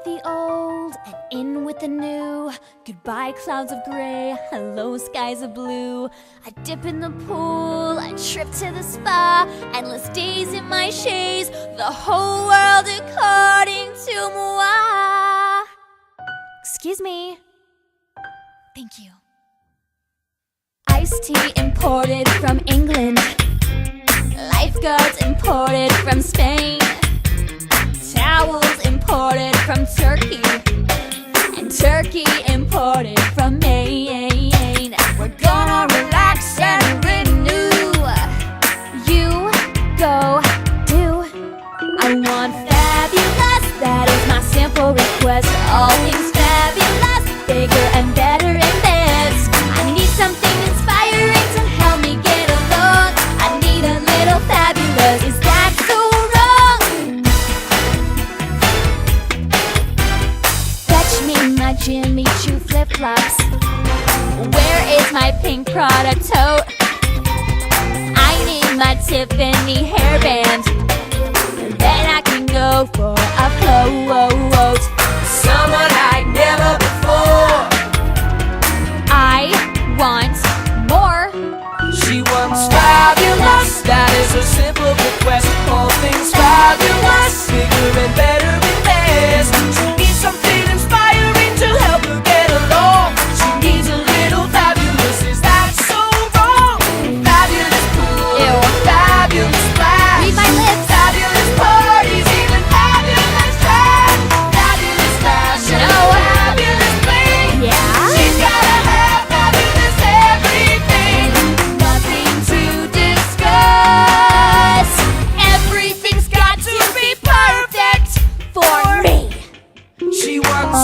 with the old and in with the new. Goodbye clouds of gray, hello skies of blue. I dip in the pool, I trip to the spa. Endless days in my chaise, the whole world according to moi. Excuse me. Thank you. Iced tea imported from England. Lifeguards imported from Spain. Towels imported from Turkey. And Turkey imported from Maine. We're gonna relax and renew. You go do. I want fabulous, that is my simple request. All things fabulous, bigger and better in this. I need something inspiring to help me get along. I need a little fabulous, is that so wrong? Fetch me my Jimmy Choo flip-flops. Where is my pink Prada tote? I need my Tiffany hairband. Then I can go for a float. Someone like never before. I want more. She wants fabulous, that is her simple request. All things fabulous, bigger and better in this. She needs something inspiring to help her get along. She needs a little fabulous, is that so wrong? Fabulous pool, Ew. fabulous splash. Read my lips. Fabulous parties, even fabulous trash. Fabulous fashion, No. fabulous bling. Yeah? She's gotta have fabulous everything. Nothing to discuss. Everything's got to be perfect for me. She wants